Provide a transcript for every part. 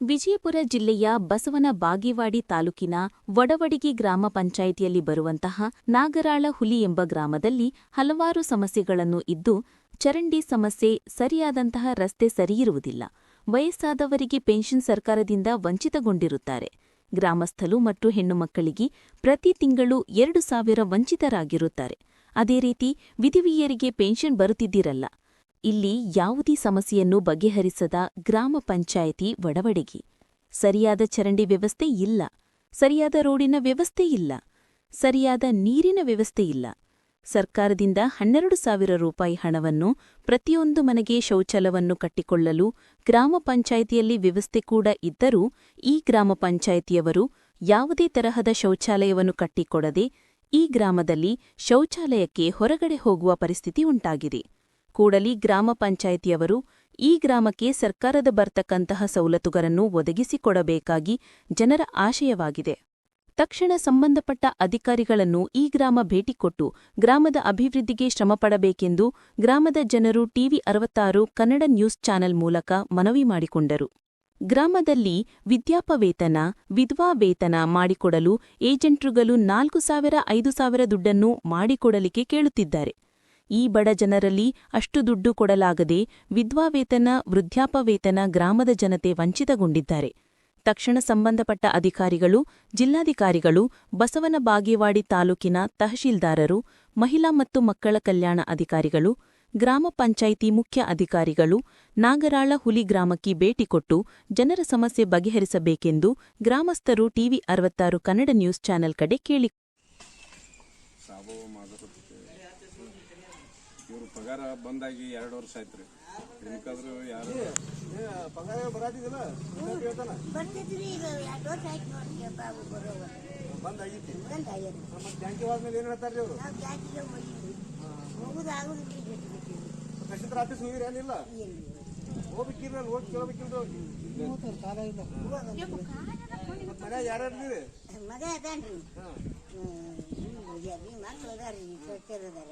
ವಿಜಯಪುರ ಜಿಲ್ಲೆಯ ಬಸವನ ಬಾಗೇವಾಡಿ ತಾಲೂಕಿನ ವಡವಡಿಗಿ ಗ್ರಾಮ ಪಂಚಾಯಿತಿಯಲ್ಲಿ ಬರುವಂತಹ ನಾಗರಾಳ ಹುಲಿ ಎಂಬ ಗ್ರಾಮದಲ್ಲಿ ಹಲವಾರು ಸಮಸ್ಯೆಗಳನ್ನು ಇದ್ದು, ಚರಂಡಿ ಸಮಸ್ಯೆ, ಸರಿಯಾದಂತಹ ರಸ್ತೆ ಸರಿಯಿರುವುದಿಲ್ಲ, ವಯಸ್ಸಾದವರಿಗೆ ಪೆನ್ಷನ್ ಸರ್ಕಾರದಿಂದ ವಂಚಿತಗೊಂಡಿರುತ್ತಾರೆ, ಗ್ರಾಮಸ್ಥರು ಮತ್ತು ಹೆಣ್ಣು ಮಕ್ಕಳಿಗೆ ಪ್ರತಿ ತಿಂಗಳು 2,000 ವಂಚಿತರಾಗಿರುತ್ತಾರೆ. ಅದೇ ರೀತಿ ವಿಧವೆಯರಿಗೆ ಪೆನ್ಷನ್ ಬರುತ್ತಿದ್ದಿರಲ್ಲ. ಇಲ್ಲಿ ಯಾವುದೇ ಸಮಸ್ಯೆಯನ್ನು ಬಗೆಹರಿಸದ ಗ್ರಾಮ ಪಂಚಾಯಿತಿ ವಡವಡಿಗಿ. ಸರಿಯಾದ ಚರಂಡಿ ವ್ಯವಸ್ಥೆ ಇಲ್ಲ, ಸರಿಯಾದ ರೋಡಿನ ವ್ಯವಸ್ಥೆ ಇಲ್ಲ, ಸರಿಯಾದ ನೀರಿನ ವ್ಯವಸ್ಥೆ ಇಲ್ಲ. ಸರ್ಕಾರದಿಂದ 12,000 ರೂಪಾಯಿ ಹಣವನ್ನು ಪ್ರತಿಯೊಂದು ಮನೆಗೆ ಶೌಚಾಲಯವನ್ನು ಕಟ್ಟಿಕೊಳ್ಳಲು ಗ್ರಾಮ ಪಂಚಾಯಿತಿಯಲ್ಲಿ ವ್ಯವಸ್ಥೆ ಕೂಡ ಇದ್ದರೂ ಈ ಗ್ರಾಮ ಪಂಚಾಯಿತಿಯವರು ಯಾವುದೇ ತರಹದ ಶೌಚಾಲಯವನ್ನು ಕಟ್ಟಿಕೊಡದೆ ಈ ಗ್ರಾಮದಲ್ಲಿ ಶೌಚಾಲಯಕ್ಕೆ ಹೊರಗಡೆ ಹೋಗುವ ಪರಿಸ್ಥಿತಿ ಉಂಟಾಗಿದೆ. ಕೂಡಲೇ ಗ್ರಾಮ ಪಂಚಾಯಿತಿಯವರು ಈ ಗ್ರಾಮಕ್ಕೆ ಸರ್ಕಾರದ ಬರ್ತಕ್ಕಂತಹ ಸವಲತ್ತುಗಳನ್ನು ಒದಗಿಸಿಕೊಡಬೇಕಾಗಿ ಜನರ ಆಶಯವಾಗಿದೆ. ತಕ್ಷಣ ಸಂಬಂಧಪಟ್ಟ ಅಧಿಕಾರಿಗಳನ್ನು ಈ ಗ್ರಾಮ ಭೇಟಿ ಕೊಟ್ಟು ಗ್ರಾಮದ ಅಭಿವೃದ್ಧಿಗೆ ಶ್ರಮಪಡಬೇಕೆಂದು ಗ್ರಾಮದ ಜನರು ಟಿವಿ 66 ಕನ್ನಡ ನ್ಯೂಸ್ ಚಾನೆಲ್ ಮೂಲಕ ಮನವಿ ಮಾಡಿಕೊಂಡರು. ಗ್ರಾಮದಲ್ಲಿ ವಿದ್ಯಾಪವೇತನ, ವಿಧವಾ ವೇತನ ಮಾಡಿಕೊಡಲು ಏಜೆಂಟ್ರುಗಳು 4,000-5,000 ದುಡ್ಡನ್ನು ಮಾಡಿಕೊಡಲಿಕ್ಕೆ ಕೇಳುತ್ತಿದ್ದಾರೆ. ಈ ಬಡ ಜನರಲ್ಲಿ ಅಷ್ಟು ದುಡ್ಡು ಕೊಡಲಾಗದೆ ವಿಧವಾ ವೇತನ, ವೃದ್ಧಾಪವೇತನ ಗ್ರಾಮದ ಜನತೆ ವಂಚಿತಗೊಂಡಿದ್ದಾರೆ. ತಕ್ಷಣ ಸಂಬಂಧಪಟ್ಟ ಅಧಿಕಾರಿಗಳು, ಜಿಲ್ಲಾಧಿಕಾರಿಗಳು, ಬಸವನ ಬಾಗೇವಾಡಿ ತಾಲೂಕಿನ ತಹಶೀಲ್ದಾರರು, ಮಹಿಳಾ ಮತ್ತು ಮಕ್ಕಳ ಕಲ್ಯಾಣ ಅಧಿಕಾರಿಗಳು, ಗ್ರಾಮ ಪಂಚಾಯಿತಿ ಮುಖ್ಯ ಅಧಿಕಾರಿಗಳು ನಾಗರಾಳ ಹುಲಿ ಗ್ರಾಮಕ್ಕೆ ಭೇಟಿ ಕೊಟ್ಟು ಜನರ ಸಮಸ್ಯೆ ಬಗೆಹರಿಸಬೇಕೆಂದು ಗ್ರಾಮಸ್ಥರು ಟಿವಿ 66 ಕನ್ನಡ ನ್ಯೂಸ್ ಚಾನೆಲ್ ಕಡೆ ಕೇಳಿ. ಇವರು ಪಗಾರ ಬಂದಾಗಿ 2 ವರ್ಷ ಆಯ್ತ್ರಿ. ಇದಕ್ಕಾದ್ರೂ ಯಾರು ಪಗಾರ ಬರಾತಿದಿಲ್ಲ, ಬರ್ತಿದ್ರಿ. ಈಗ 2 ವರ್ಷ ಆಯ್ತು ನೋಡಿ ಬಾಬು ಬರೋವ ಬಂದಾಗಿತ್ತು. ಮತ್ತೆ ಬ್ಯಾಂಕಿಗೆ ಹೋದ್ಮೇಲೆ ಏನು ಹೇಳ್ತಾರೆ ಅವರು? ನಾವು ಬ್ಯಾಂಕಿಗೆ ಹೋಗುದು ತಹಶೀಲ್ದಾರ್ ಆಫೀಸ್ ಹೋಗಿರಿ ಏನಿಲ್ಲ? ಹೋಗ್ಬೇಕಿಲ್ಲ, ಹೋಗಿ ಕೇಳ್ಬೇಕಿಲ್ರಿ. ಮನೆ ಯಾರ್ಯಾರಿದ್ದೀರಿ? ಮಗ ಅದಾನ್ರಿ, ಮಕ್ಳು ಅದಾರಿ, ಸೊಚ್ಚರು ಅದಾರ,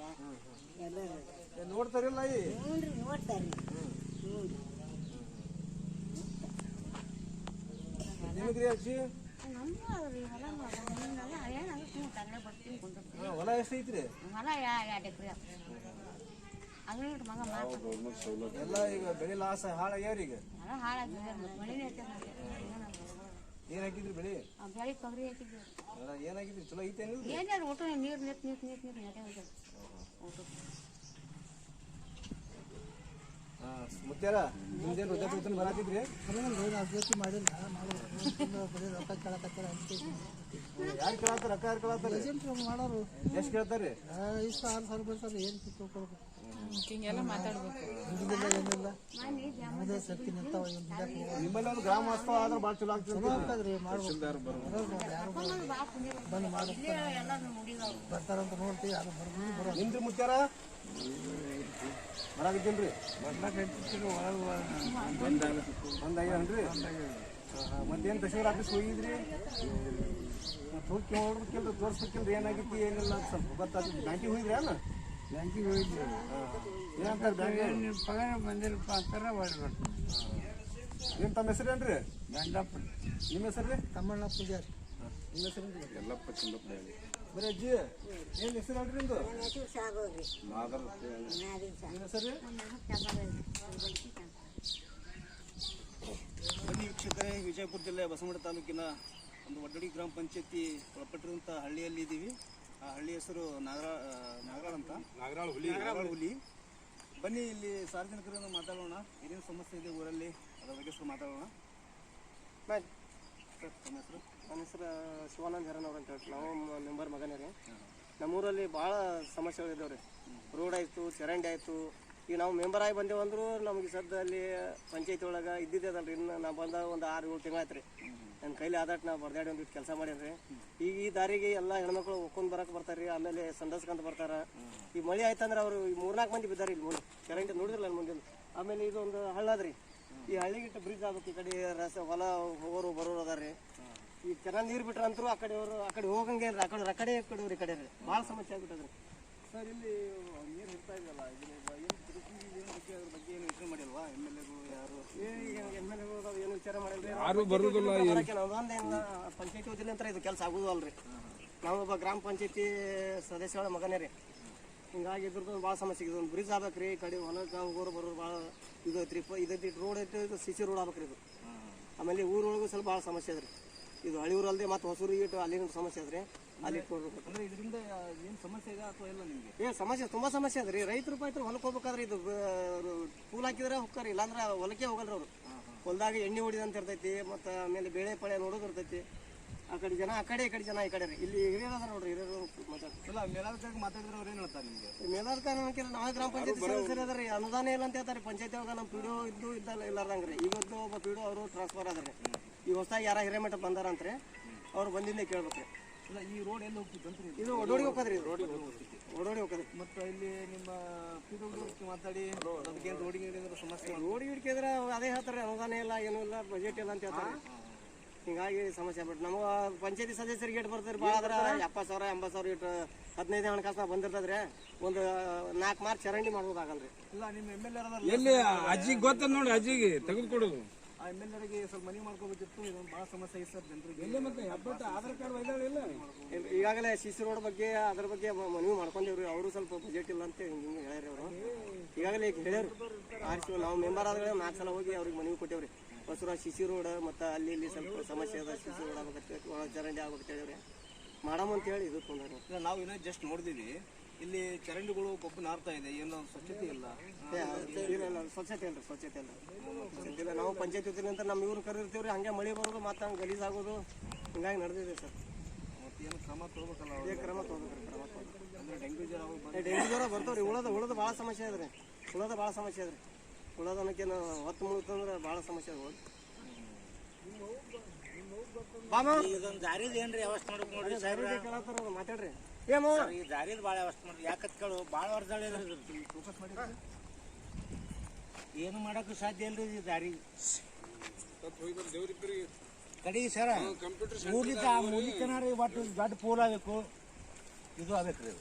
ನೋಡ್ತಾರಿಲ್ಲ? ಹ್ಞೂನ್ರಿ, ನೋಡ್ತಾರ್ರಿ. ನಿಮಗ್ರಿ ಅಜ್ಜಿ ಹೊಲ ಎಷ್ಟು ಐತ್ರಿ? ಎಲ್ಲ ಈಗ ಬೆಳೆ ಲಾಸ್ ಹಾಳಾಗ್ಯಾವ್ರಿ. ಈಗ ಏನ್ ಹಾಕಿದ್ರಿ ಬೆಳೆ? ಏನಾಗಿದ್ರಿ? ಚಲೋ ಐತೇನಿಲ್ಲ? ಮುತ್ಯಾರ ನಿಮ್ದೇನು ವೃದ್ಧಾಪ್ಯವೇತನ ಬರಾತಿದ್ರಿ? ಯಾರು ಕೇಳತ್ತಾರ? ರೊಕ್ಕ ಯಾರು ಕೇಳತ್ತಾರ? ಮಾಡೋರು ಎಷ್ಟು ಕೇಳ್ತಾರ್ರಿ? 5,000-6,000 ಬರ್ತಾರೆ. ಏನು ತಿಳ್ಕೊಳ್ಬೇಕು, ಹಿಂಗೆಲ್ಲ ಮಾತಾಡ್ಬೇಕು. ನಿಮ್ಮಲ್ಲಿ ಒಂದು ಗ್ರಾಮ ವಾಸ್ತವ ಆದ್ರೆ ಭಾಳ ಚಲೋ ಆಗ್ತದ್ರಿ. ಬರ್ತಾರಂತ ನೋಡ್ತೀವಿ. ನಿಮ್ದು ಮುತ್ಯಾರ ಬರಾಗಿದ್ದೀನ್ರಿ? ಬಂದಾಗ್ಯಾನ್ರಿ? ಮತ್ತೇನು ತಹಶೀಲ್ದಾರ್ ಆಫೀಸ್ ಹೋಗಿದ್ರಿ? ಹೋಗಿ ನೋಡ್ಬೇಕಿಲ್ರಿ, ತೋರಿಸ್ಬೇಕಿಲ್ರಿ ಏನಾಗಿತ್ತು ಏನಿಲ್ಲ ಅಂತ ಸ್ವಲ್ಪ ಗೊತ್ತಾಗ್ತದೆ. ಬ್ಯಾಂಕಿಗೆ ಹೋಗಿದ್ರಿ? ಅಲ್ಲ ಬ್ಯಾಂಕಿಗೆ ಹೋಗಿದ್ರಿ. ಏನಂತಾರೆ ಬ್ಯಾಂಕಿಗೆ? ಪಗಾರ ಬಂದಿರಪ್ಪ ಅಂತಾರ ಹೊಡ್ಬಾರ್ದು. ಏನು ತಮ್ಮ ಹೆಸರೇನ್ರಿ? ಗಂಡಪ್ಪ. ನಿಮ್ಮ ಹೆಸರು ರೀ? ತಮ್ಮಣ್ಣ ಪೂಜಾರಿ. ನಿಮ್ಮ ಹೆಸರು? ಎಲ್ಲಪ್ಪ ಚಂದಪ್ಪ. ಬರೀ ಅಜ್ಜಿ ಏನು ಹೆಸರು ಹೇಳ್ರಿ ನಿಮ್ದು? ನಿಮ್ಮ ಹೆಸರು? ಬನ್ನಿ ವೀಕ್ಷಕರೇ, ವಿಜಯಪುರ ಜಿಲ್ಲೆ ಬಸವನಗುಡಿ ತಾಲೂಕಿನ ಒಂದು ವಡವಡಿಗಿ ಗ್ರಾಮ ಪಂಚಾಯತಿ ಒಳಪಟ್ಟಿರುವಂಥ ಹಳ್ಳಿಯಲ್ಲಿ ಇದ್ದೀವಿ. ಆ ಹಳ್ಳಿ ಹೆಸರು ನಾಗರಾಳ ಅಂತ, ನಾಗರಾಳ ಹುಲಿ. ಬನ್ನಿ ಇಲ್ಲಿ ಸಾರ್ವಜನಿಕರನ್ನು ಮಾತಾಡೋಣ. ಏನೇನು ಸಮಸ್ಯೆ ಇದೆ ಊರಲ್ಲಿ ಅದರ ಬಗ್ಗೆ ಸ್ವಲ್ಪ ಮಾತಾಡೋಣ. ಸರ್ ತಮ್ಮ ಹೆಸರು? ನನ್ನ ಹೆಸರು ಶಿವಾನಂದ ಹೆರನವ್ರು ಅಂತ ಹೇಳ್ತೀವಿ. ನಾವು ಮೆಂಬರ್ ಮಗನೇ ರೀ. ನಮ್ಮೂರಲ್ಲಿ ಭಾಳ ಸಮಸ್ಯೆಗಳಿದ್ದಾವೆ ರೀ. ರೋಡ್ ಆಯಿತು, ಚರಂಡಿ ಆಯಿತು. ಈಗ ನಾವು ಮೆಂಬರ್ ಆಗಿ ಬಂದೇವಂದ್ರೂ ನಮಗೆ ಸದ್ಯ ಅಲ್ಲಿ ಪಂಚಾಯತಿ ಒಳಗೆ ಇದ್ದಿದ್ದೇದಲ್ರಿ. ಇನ್ನು ನಾವು ಬಂದಾಗ ಒಂದು 6-7 ತಿಂಗಳು ಆಯ್ತು ರೀ. ನನ್ನ ಕೈಲಿ ಆದಾಟ ನಾವು ಬರ್ದಾಡಿ ಒಂದಿಟ್ಟು ಕೆಲಸ ಮಾಡೀನಿ. ಈಗ ಈ ದಾರಿಗೆ ಎಲ್ಲ ಹೆಣ್ಮಕ್ಳು ಒಕ್ಕೊಂಡು ಬರಕ್ಕೆ ಬರ್ತಾರೆ ರೀ. ಆಮೇಲೆ ಸಂದರ್ಸ್ಕೊಂತ ಬರ್ತಾರೆ. ಈ ಮಳೆ ಆಯ್ತಂದ್ರೆ ಅವರು 3-4 ಮಂದಿ ಬಿದ್ದಾರೆ ಇಲ್ಲಿ ಮುಂದೆ. ಚರಂಡಿ ನೋಡಿದ್ರಲ್ಲ ಅಲ್ಲಿ ಮುಂದೆ. ಆಮೇಲೆ ಇದೊಂದು ಹಳ್ಳ ಅದ ರೀ. ಈ ಹಳ್ಳಿಗಿಟ್ಟು ಬ್ರಿಡ್ಜ್ ಆಗ್ಬೇಕು. ಈ ಕಡೆ ಹೊಲ ಹೋಗೋರು ಬರೋರು ಅದಾರ ರೀ. ಈ ಚೆನ್ನಾಗಿ ನೀರು ಬಿಟ್ರೆ ಅಂತರೂ ಆ ಕಡೆ ಹೋಗಂಗೇನ್ರಿ. ಆ ಕಡೆ ಈ ಕಡೆ ರೀ ಭಾಳ ಸಮಸ್ಯೆ ಆಗ್ಬಿಟ್ಟದ್ರಿ. ಸರ್ ಇಲ್ಲಿ ನೀರು ಇರ್ತಾ ಇದೆಯಲ್ಲ, ಏನು ಅದ್ರ ಬಗ್ಗೆ ಏನು ಯೋಚನೆ ಮಾಡಿಲ್ವಾ? MLA ಏನು ವಿಚಾರ ಮಾಡಿಲ್ರಿ ಯಾರು ಬರುದಿಲ್ಲ ಪಂಚಾಯತಿ ವತಿಯಿಂದ ಅಂತ ಇದು ಕೆಲಸ ಆಗುದು ಅಲ್ರಿ. ನಾವೊಬ್ಬ ಗ್ರಾಮ ಪಂಚಾಯತಿ ಸದಸ್ಯರ ಮಗನೇ ರೀ. ಹಿಂಗಾಗಿ ಇದ್ರದ್ದು ಭಾಳ ಸಮಸ್ಯೆ ಇದು. ಒಂದು ಬ್ರಿಡ್ಜ್ ಆಗ್ಬೇಕ್ರಿ, ಈ ಕಡೆ ಹೊಲಕ್ಕೆ ಹೋಗೋರು ಬರೋರು ಭಾಳ ಇದು ಐತ್ರಿ. ಇದೈತಿ ರೋಡ್ ಐತಿ, ಇದು CC ರೋಡ್ ಆಗ್ಬೇಕ್ರಿ ಇದು. ಆಮೇಲೆ ಊರೊಳಗೂ ಸ್ವಲ್ಪ ಭಾಳ ಸಮಸ್ಯೆ ಅದ್ರಿ. ಇದು ಹಳ್ಳಿ ಊರಲ್ಲದೆ ಮತ್ತು ಹೊಸೂರು ಇಟ್ಟು ಅಲ್ಲಿನ ಸಮಸ್ಯೆ ಅದ್ರಿ. ಅಲ್ಲಿ ಇಟ್ಕೊಡ್ಬೇಕು. ಅಂದ್ರೆ ಇದರಿಂದ ಏನು ಸಮಸ್ಯೆ ಇದೆ ಅಥವಾ ಇಲ್ಲ ನಿಮಗೆ? ಏನು ಸಮಸ್ಯೆ ತುಂಬ ಸಮಸ್ಯೆ ಅದ್ರಿ. ರೈತರು ಹೊಲಕ್ಕೆ ಹೋಗ್ಬೇಕಾದ್ರೆ ಇದು ಪೂಲ್ ಹಾಕಿದ್ರೆ ಹೋಗ್ತಾರೆ, ಇಲ್ಲಾಂದ್ರೆ ಹೊಲಕ್ಕೆ ಹೋಗಲ್ರಿ ಅವರು. ಹೊಲದಾಗ ಎಣ್ಣೆ ಹೊಡಿದಂತ ಇರ್ತೈತಿ, ಮತ್ತು ಆಮೇಲೆ ಬೆಳೆ ಪಳೆ ನೋಡೋದು ಇರ್ತೈತಿ. ಆ ಕಡೆ ಜನ ಆ ಕಡೆ, ಈ ಕಡೆ ಜನ ಈ ಕಡೆ ರೀ. ಇಲ್ಲಿ ಹಿರಿಯರು ಅದ ನೋಡ್ರಿ, ಹಿರಿಯರು ಮಾತಾಡ್ತಾರೆ. ಇಲ್ಲ, ಮೇಲಾಧಿಕಾರಿಗೆ ಮಾತಾಡಿದ್ರೆ ಅವ್ರು ಏನು ಹೇಳ್ತಾರೆ ನಿಮಗೆ? ಮೇಲಾಧಿಕಾರಿ ನಾವೇ ಗ್ರಾಮ ಪಂಚಾಯತಿ ಸದಸ್ಯರು ಅದ ರೀ. ಅನುದಾನ ಇಲ್ಲ ಅಂತ ಹೇಳ್ತಾರೆ. ಪಂಚಾಯತಿ ಒಳಗೆ ನಮ್ಮ PDO ಇದ್ದು ಇಲ್ಲಾರ್ದಂಗೆ ರೀ. ಇವತ್ತು ಒಬ್ಬ PDO ಅವರು ಟ್ರಾನ್ಸ್ಫರ್ ಅದ ರೀ. ಈ ಹೊಸದಾಗಿ ಯಾರ ಹಿರೇಮಠ ಬಂದಾರಂತ್ರಿ, ಅವ್ರು ಬಂದಿಂದೆ ಕೇಳ್ಬೇಕ್ರಿ. ಇಲ್ಲ, ಈ ರೋಡ್ ಎಲ್ಲಿ ಹೋಗ್ತಿದ್ದಂತ್ರಿ? ಇದು ಒಡೋಡಿ ಹೋಗೋದ್ರಿ. ಇದು ಒಡೋಡಿ ಹೋಗೋದ್ರಿ. ಮತ್ತು ಇಲ್ಲಿ ನಿಮ್ಮ PDO ಮಾತಾಡಿ ಅದಕ್ಕೆ ರೋಡಿಗೆ ಏನಾದ್ರು ಸಮಸ್ಯೆ? ರೋಡ್ ಹಿಡ್ಕಿದ್ರೆ ಅದೇ ಹೇಳ್ತಾರೆ, ಅನುದಾನ ಇಲ್ಲ, ಏನೂ ಇಲ್ಲ, ಬಜೆಟ್ ಇಲ್ಲ ಅಂತ ಹೇಳ್ತಾರೆ. ಹಿಂಗಾಗಿ ಸಮಸ್ಯೆ ಆಗ್ಬಿಟ್ಟು ನಮಗೆ ಪಂಚಾಯತಿ ಸದಸ್ಯರಿಗೆ ಇಟ್ಟು ಬರ್ತಾರೆ ಭಾಳ ಆದ್ರೆ 70,000 80,000 ಇಟ್ಟು 15 ಹಣಕಾಸು ಬಂದಿರ್ತದ್ರಿ. ಒಂದು 4 ಮಾರ್ಚ್ ಚರಂಡಿ ಮಾಡ್ಬೋದಾಗಲ್ರಿ. ಇಲ್ಲ, ನಿಮ್ಮ MLA ಎಲ್ಲಿ ಅಜ್ಜಿಗೆ ಗೊತ್ತ ನೋಡಿ, ಅಜ್ಜಿಗೆ ತೆಗೆದುಕೊಡೋದು. ಆ MLA ಸ್ವಲ್ಪ ಮನೆ ಮಾಡ್ಕೋಬೇಕಿತ್ತು. ಇದೊಂದು ಭಾಳ ಸಮಸ್ಯೆ ಇದೆ ಸರ್ ಜನರಿಗೆ. ಎಲ್ಲಿ ಮತ್ತೆ ಆಧಾರ್ ಕಾರ್ಡ್ ಒಯ್ದಾಳಿಲ್ಲ. ಈಗಾಗಲೇ CC ರೋಡ್ ಬಗ್ಗೆ ಅದ್ರ ಬಗ್ಗೆ ಮನವಿ ಮಾಡ್ಕೊಂಡೇವ್ರಿ. ಅವರು ಸ್ವಲ್ಪ ಬಜೆಟ್ ಇಲ್ಲ ಅಂತ ಹಿಂಗೆ ಹೇಳ್ಯಾರಿ. ಅವರು ಈಗಾಗಲೇ ಹೇಳ್ಯಾರು. ಆರಿಸಿ ನಾವು ಮೆಂಬರ್ ಆದ್ರೆ 4 ಸಲ ಹೋಗಿ ಅವ್ರಿಗೆ ಮನವಿ ಕೊಟ್ಟೇವ್ರಿ. ಹೊಸೂರ CC ರೋಡ್ ಮತ್ತು ಅಲ್ಲಿ ಇಲ್ಲಿ ಸ್ವಲ್ಪ ಸಮಸ್ಯೆ ಅದ. CC ರೋಡ್ ಆಗ್ಬೇಕತ್ತೆ, ಒಳ ಚರಂಡಿ ಆಗ್ಬೇಕಂತ ಹೇಳಿವ್ರಿ. ಮಾಡಮ್ಮ ಅಂತೇಳಿ ಇದು ತೊಂದರೆ. ಇಲ್ಲ, ನಾವು ಇನ್ನೂ ಜಸ್ಟ್ ನೋಡಿದೀವಿ. ಇಲ್ಲಿ ಚರಂಡಿಗಳು ಕೊಬ್ಬು ನಾರ್ತಾ ಇದೆ, ಏನೋ ಸ್ವಚ್ಛತೆ ಇಲ್ಲ. ಸ್ವಚ್ಛತೆ ಇಲ್ಲ, ಸ್ವಚ್ಛತೆ ಇಲ್ಲ. ನಾವು ಪಂಚಾಯತಿ ವತಿಯಿಂದ ನಮ್ಮ ಇವ್ರನ್ನ ಕರಿರ್ತೀವ್ರಿ. ಹಂಗೆ ಮಳೆ ಬರೋದು ಮತ್ತು ಹಂಗೆ ಗಲೀಜ್ ಆಗೋದು ಹಿಂಗಾಗಿ ನಡೆದಿದೆ ಸರ್. ಮತ್ತು ಏನು ಕ್ರಮ ತಗೋಬೇಕಲ್ಲ? ಅದೇ ಕ್ರಮ ತಗೋಬೇಕ್ರಿ. ಅಂದರೆ ಡೆಂಗ್ಯೂ ಜ್ವರ ಬರ್ತಾವ್ರಿ. ಉಳದ ಭಾಳ ಸಮಸ್ಯೆ ಅದ್ರಿ. ಭಾಳ ಸಮಸ್ಯೆ ಅದ್ರಿ. ಉಳದನಕ್ಕೇನು ಹೊತ್ತು ಮುಳುತ್ತಂದ್ರೆ ಭಾಳ ಸಮಸ್ಯೆ ಅದ. ಇದೊಂದು ದಾರಿದ ಏನ್ರಿ ವ್ಯವಸ್ಥೆ ಮಾಡ್ಬೇಕು ನೋಡ್ರಿ. ಕೇಳತ್ತಾರ ಮಾತಾಡ್ರಿ. ಈ ದಾರಿದ ಭಾಳ ವ್ಯವಸ್ಥೆ ಮಾಡ್ರಿ. ಯಾಕತ್ ಕೇಳು, ಭಾಳ ವರ್ಷ ಏನು ಮಾಡಕ್ಕೂ ಸಾಧ್ಯ ಇಲ್ರಿ ಈ ದಾರಿ ಕಡೆಗೆ ಸರ. ಮೂಲಿತನಾರಿ ಒಟ್ಟು ದೊಡ್ಡ ಪೋಲ್ ಆಗಬೇಕು, ಇದು ಆಗ್ಬೇಕ್ರಿ.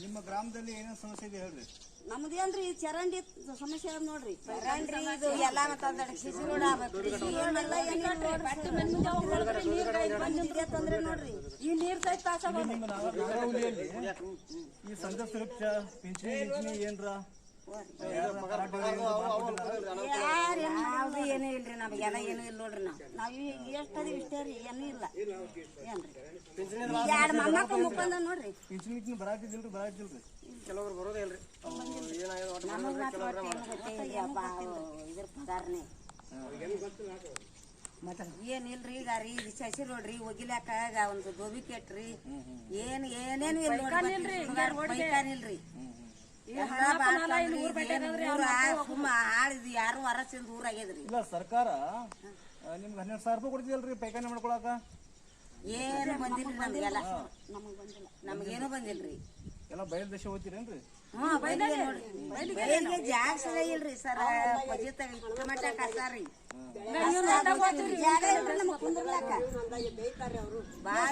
ನಿಮ್ಮ ಗ್ರಾಮದಲ್ಲಿ ಏನೇನು ಸಮಸ್ಯೆ ಇದೆ ಹೇಳ್ರಿ. ನಮ್ದೇನ್ರಿ ಈ ಚರಂಡಿ ಸಮಸ್ಯೆ ಅದ ನೋಡ್ರಿ. ಚರಂಡಿ ಇದು ಎಲ್ಲ CC ರೋಡ್ ಆಗ್ಬೇಕ್ರಿ. ತೊಂದ್ರೆ ನೋಡ್ರಿ. ಈ ನೀರ್ ಸಹಿತ ಪಾಸ್ ಆಗೋದು. ನಿಮ್ಮ ನಾಗರಹೊಳಿಯಲ್ಲಿ ಈ ಸಂಘ ಸುರಕ್ಷಾ ಪಿಂಚಣಿ ಏನ್ರ ಯಾವ್ದು ಏನೂ ಇಲ್ರಿ. ನಮಗೆಲ್ಲ ಏನೂ ಇಲ್ಲ ನೋಡ್ರಿ. ನಾವ್ ಎಷ್ಟದಿ ಇಷ್ಟೇ ರೀ, ಏನೂ ಇಲ್ಲ. ಏನ್ರಿ 2 ಮೊಮ್ಮಕ್ಕಳು ಮುಖಂದ ನೋಡ್ರಿ. ಪಿಂಚಣಿ ಬರಾತಿದಿಲ್ರಿ. ಕೆಲವ್ರು ಬರೋದೇ ಇಲ್ರಿ. ನಮಗ್ ಇದ್ರ ಪಗಾರನೇ ಏನಿಲ್ರಿ. ಈಗ ರೀ CC ರೋಡ್ ರೀ, ಒಗಿಲಾಕ ಒಂದು ಗೋಬಿ ಕೆಟ್ರಿ, ಏನೇನು ಇಲ್ರಿ. ಹಾಳಿದ್ ಯಾರು ಹೊರಸಿಂದ ಊರಾಗ್ಯದ್ರಿ. ಇಲ್ಲ, ಸರ್ಕಾರ ನಿಮ್ಗೆ 12,000 ರೂಪಾಯಿ ಕೊಡ್ತಿದಲ್ರಿ ಪೈಖಾನೆ ಮಾಡ್ಕೊಳಕ? ಏನು ಬಂದಿಲ್ರಿ ನಮ್ಗೆಲ್ಲ. ನಮಗೇನು ಬಂದಿಲ್ರಿ. ಎಲ್ಲ ಬಯಲು ದೇಶ ಹೋಗ್ತೀರೇನ್ರಿ? ಜಾಗ ಸಲ ಇಲ್ರಿ ಸರ್. ಮಟ್ಟ ಕಷ್ಟ ರೀ. ಬಾಳ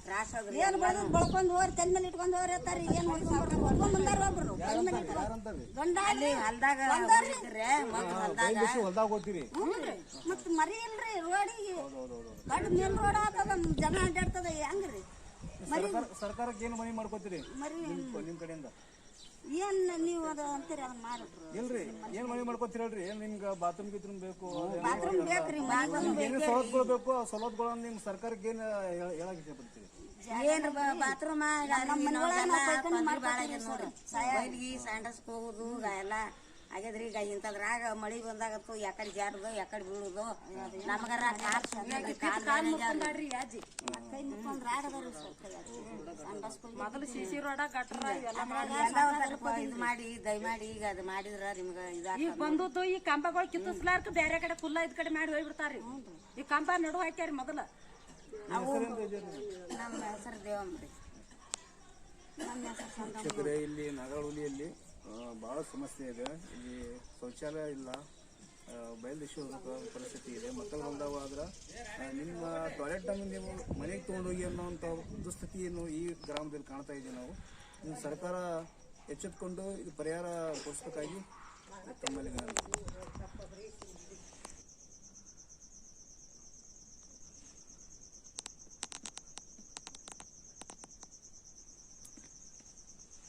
ತ್ರಾಸ ಏನ್ ಬಳ್ಕೊಂಡ್ ಹೋರಿ, ತಲೆ ಮೇಲೆ ಇಟ್ಕೊಂಡ್ ಹೋರಿ ಅತ್ತಾರಿ. ಏನ್ ಬಂದಾರ ಒಬ್ರು ಅಲ್ಲಿ ಹೊಲ್ದಾಗ ಹೊಲ್ದಾಗ ಹೋಗ್ತೀರಿ. ಮತ್ ಮರಿ ಇಲ್ರಿ ರೋಡಿಗೆ. ದೊಡ್ಡ ಮೇಲ್ ರೋಡ್ ಆಗ್ತದ, ಜನ ಅಡ್ಡಾಡ್ತದ. ಹೆಂಗ್ರಿ ಸರ್ಕಾರಕ್ಕೆ ಏನು ಮನೆ ಮಾಡ್ಕೋತೀರಿ ಮರಿ? ನಿಮ್ ಕಡೆಯಿಂದ ಏನ್ ನೀವು ಅದು ಅಂತೀರಿ, ಅದನ್ನ ಮಾಡಿದ್ರು ಇಲ್ರಿ. ಏನ್ ಮನೆ ಮಾಡ್ಕೋತೀರಲ್ರಿ? ಏನ್ ನಿಮ್ಗೆ ಬಾತ್ರೂಮ್ ಗಿತ್ರೂಮ್ ಬೇಕು, ಬಾತ್ರೂಮ್ ಬೇಕ್ರಿ. ಏನೇ ಸವಲತ್ತುಗಳು ಬೇಕು, ಆ ಸವಲತ್ತುಗಳನ್ನ ನಿಮ್ ಸರ್ಕಾರಕ್ಕೆ ಏನ್ ಹೇಳಕ್ ಇಷ್ಟಪಡ್ತೀರಿ? ಏನ್ ಬಾತ್ರೂಮ್ ನೋಡ್ರಿ. ಸ್ಯಾಂಡಸ್ಗೆ ಹೋಗುದು ಎಲ್ಲ ಆಗ್ಯದ್ರಿ. ಈಗ ಇಂಥದ್ರಾಗ ಮಳಿ ಬಂದಾಗತ್ತು ಯಾಕಡೆ ಜಾರುದು ಯಾಕಡೆ ಬೀಳುದು. ನಮಗಾರ ಮೊದಲು CC ರೋಡ ಗಟ್ರ ಇದು ಮಾಡಿ ದಯಮಾಡಿ ಈಗ ಅದು ಮಾಡಿದ್ರ ನಿಮ್ಗ ಈಗ ಬಂದದ್ದು. ಈ ಕಂಬಗಳು ಕಿತ್ತಿಸ್ಲಾರ್ಕ ಬೇರೆ ಕಡೆ ಕುಲ್ಲ ಇದ್ ಕಡೆ ಮಾಡಿ ಹೋಗ್ಬಿಡ್ತಾರ್ರಿ. ಈ ಕಂಬ ನಡು ಹಾಕ್ಯಾರಿ ಮೊದಲ. ನಮ್ಮ ಹೆಸರು ದೇವಮ್ರಿ. ಇಲ್ಲಿ ನಾಗರಹೊಳಿಯಲ್ಲಿ ಬಹಳ ಸಮಸ್ಯೆ ಇದೆ. ಇಲ್ಲಿ ಶೌಚಾಲಯ ಇಲ್ಲ, ಬಯಲುದೇಶ ಪರಿಸ್ಥಿತಿ ಇದೆ. ಮಕ್ಕಳು ಬಂದವ ಆದ್ರೆ ನಿಮ್ಮ ಟಾಯ್ಲೆಟ್ ನಮಗೆ ನೀವು ಮನೆಗೆ ತೊಗೊಂಡೋಗಿ ಅನ್ನೋಂಥ ದುಸ್ಥಿತಿಯನ್ನು ಈ ಗ್ರಾಮದಲ್ಲಿ ಕಾಣ್ತಾ ಇದ್ದೀವಿ ನಾವು. ಇನ್ನು ಸರ್ಕಾರ ಎಚ್ಚೆತ್ತುಕೊಂಡು ಇದು ಪರಿಹಾರ ಕೊಡಿಸ್ಬೇಕಾಗಿ ತಮ್ಮಲ್ಲಿ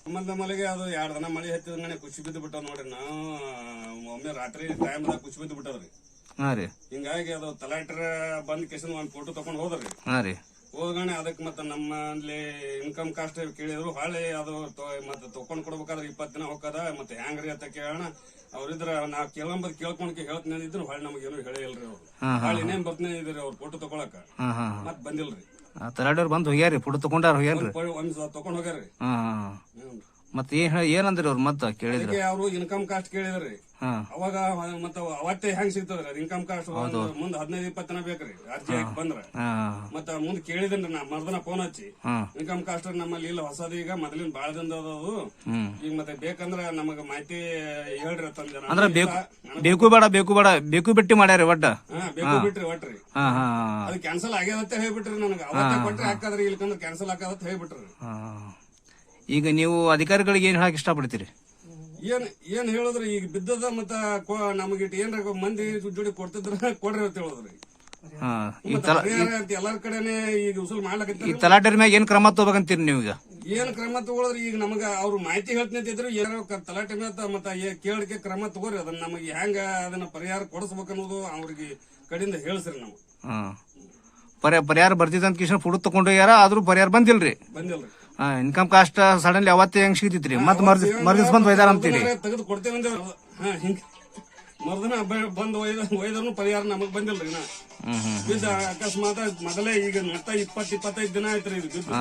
ಸಂಬಂಧ ಮಳೆಗೆ ಅದು 2 ದಿನ ಮಳೆ ಹತ್ತಿದಂಗನೆ ಕುಸಿ ಬಿದ್ದು ಬಿಟ್ಟಾವ ನೋಡ್ರಿ. ನಾವು ಒಮ್ಮೆ ರಾತ್ರಿ ಟೈಮ್ದಾಗ ಕುಸಿ ಬಿದ್ದು ಬಿಟ್ಟದ್ರಿ. ಹಾಂ ರೀ. ಹಿಂಗಾಗಿ ಅದು ತಲಾಟರ್ ಬಂದ್ ಕೇಸಿನ ಒಂದು ಫೋಟೋ ತಗೊಂಡ್ ಹೋದ್ರಿ. ಹಾಂ ರೀ. ಹೋದ್ಗಣೆ ಅದಕ್ಕೆ ಮತ್ತೆ ನಮ್ಮಲ್ಲಿ ಇನ್ಕಮ್ ಕಾಸ್ಟ್ ಕೇಳಿದ್ರು. ಹೊಳ್ಳಿ ಅದು ಮತ್ತೆ ತಕೊಂಡ್ ಕೊಡ್ಬೇಕಾದ್ರೆ 20 ದಿನ ಹೋಗದ. ಮತ್ತೆ ಹೆಂಗ್ರಿ ಅಂತ ಕೇಳೋಣ. ಅವ್ರಿದ್ರ ನಾ ಕೇಳಂಬದ್ ಕೇಳ್ಕೊಂಡ್ ಹೇಳ್ತೀನಿ ಇದ್ರು ಹೊಳ್ಳಿ ನಮಗೇನು ಹೇಳೇ ಇಲ್ರಿ. ಅವ್ರು ಹೊಳ್ಳಿ ಇನ್ನೇನ್ ಬರ್ತೀನಿ ಇದ್ರಿ ಅವ್ರ ಫೋಟೋ ತಗೊಳಕ. ಮತ್ ಬಂದಿಲ್ರಿ. ತಲಾಟರ್ ಬಂದು ಹೋಗ್ಯಾರಿ, ಫೋಟೋ ತಗೊಂಡಾರ ಹೋಗ್ಯಾನ್ರಿ. ಒಂದ್ ತಕೊಂಡ್ ಹೋಗ್ಯಾರಿ. ಮತ್ತೆ ಏನಂದ್ರಿ ಅವ್ರು ಮತ್ತೆ ಕೇಳಿದ್ರಿ? ಅವ್ರು ಇನ್ಕಮ್ ಕಾಸ್ಟ್ ಕೇಳಿದ್ರಿ. ಅವಾಗ ಮತ್ತ ಅವತ್ತೇ ಹೆಂಗ್ ಸಿಗ್ತದ್ರಿ ಅದು ಇನ್ಕಮ್ ಕಾಸ್ಟ್? ಮುಂದ್ 15-20 ದಿನ ಬೇಕ್ರಿ ಅರ್ಜಿ ಹಾಕಿ ಬಂದ್ರ. ಮತ್ತ ಮುಂದ್ ಕೇಳಿದನ್ರಿ ನಾ ಮರ್ದನ ಫೋನ್ ಹಚ್ಚಿ ಇನ್ಕಮ್ ಕಾಸ್ಟ್ ನಮ್ಮಲ್ಲಿ ಇಲ್ಲ, ಹೊಸದ ಈಗ ಮೊದಲಿನ ಬಾಳ ದಿನದ ಅದು. ಈಗ ಮತ್ತೆ ಬೇಕಂದ್ರ ನಮಗ ಮಾಹಿತಿ ಹೇಳ್ರಿ ತಂದ. ಅಂದ್ರ ಬೇಕು ಬಿಟ್ಟಿ ಮಾಡ್ಯಾರಿ ಒಟ್ಟ. ಬೇಕು ಬಿಟ್ರಿ ಒಟ್ರಿ. ಅದು ಕ್ಯಾನ್ಸಲ್ ಆಗ್ಯದಂತ ಹೇಳ್ಬಿಟ್ರಿ ನನಗ. ಅವತ್ತೇ ಕೊಟ್ರಿ ಹಾಕದ್ರಿ, ಇಲ್ಕಂದ್ರ ಕ್ಯಾನ್ಸಲ್ ಆಕದತ್ ಹೇಳ್ಬಿಟ್ರಿ. ಈಗ ನೀವು ಅಧಿಕಾರಿಗಳಿಗೆ ಏನ್ ಹೇಳಕ್ ಇಷ್ಟಪಡ್ತೀರಿ? ಏನ್ ಹೇಳಿದ್ರಿ ಈಗ ಬಿದ್ದದ ಮತ್ತ ನಮಗಿಟ್ಟು ಏನ್ರ ಮಂದಿ ಜೋಡಿ ಕೊಡ್ತಿದ್ರ ಕೊಡ್ರಿ ಅಂತ ಹೇಳಿದ್ರಿ. ಎಲ್ಲಾರ ಕಡೆನೆ ಈಗ ಉಸುಲ್ ಮಾಡ್ಲಕತ್ತಿ. ಈ ತಲಾಟರ್ ಮ್ಯಾಗ ಏನ್ ಕ್ರಮ ತಗೋಬೇಕಂತೀರಿ ನೀವು? ಈಗ ಏನ್ ಕ್ರಮ ತಗೊಳದ್ರಿ? ಈಗ ನಮಗ ಅವ್ರು ಮಾಹಿತಿ ಹೇಳ್ತಿದ್ರು ಏನಾರ ತಲಾಟೆ ಮೇಲೆ ಮತ್ತ ಕೇಳಕ್ಕೆ ಕ್ರಮ ತಗೋರಿ. ಅದನ್ನ ನಮಗೆ ಹೆಂಗ ಅದನ್ನ ಪರಿಹಾರ ಕೊಡಿಸ್ಬೇಕನ್ನೋದು ಅವ್ರಿಗೆ ಕಡೆಯಿಂದ ಹೇಳ್ಸ್ರಿ. ನಾವು ಪರಿಹಾರ ಬರ್ತಿದಂತ ಕಿಶನ್ ಫುಡ್ ತಗೊಂಡು ಹೋಗ್ಯಾರ, ಆದ್ರೂ ಪರಿಹಾರ ಬಂದಿಲ್ರಿ. ಇನ್ಕಮ್ ಕಾಸ್ಟ್ ಸಡನ್ಲಿ ಅವತ್ತೇ ಹೆಂಗ್ ಸಿಗ್ತಿತ್ರಿ? ಮತ್ ಮರ್ದಿಸ್ ಬಂದ್ ಒಯ್ದಾರ ಅಂತೀರಿ. ತೆಗೆದು ಕೊಡ್ತೇವೆ ಹಿಂಗ ಮರ್ದನ ಬಂದ್ ಒಯ್ದ್ರು ಪರಿಹಾರ ನಮಗ್ ಬಂದಿಲ್ರಿ. ಬಿದ್ದ ಅಕಸ್ಮಾತ್ ಮೊದಲೇ ಈಗ ಮತ್ತ 20-25 ದಿನ ಆಯ್ತ್ರಿ ಇದು ಬಿದ್ದು.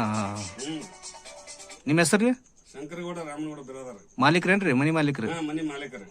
ನಿಮ್ಮ ಹೆಸರು? ಶಂಕರಗೌಡ ರಾಮನಗೌಡ ಬಿರಾದಾರ. ಮಾಲೀಕ್ರೇನ್ರಿ? ಮನಿ ಮಾಲೀಕ್ರಿ? ಮನಿ ಮಾಲೀಕರಿ.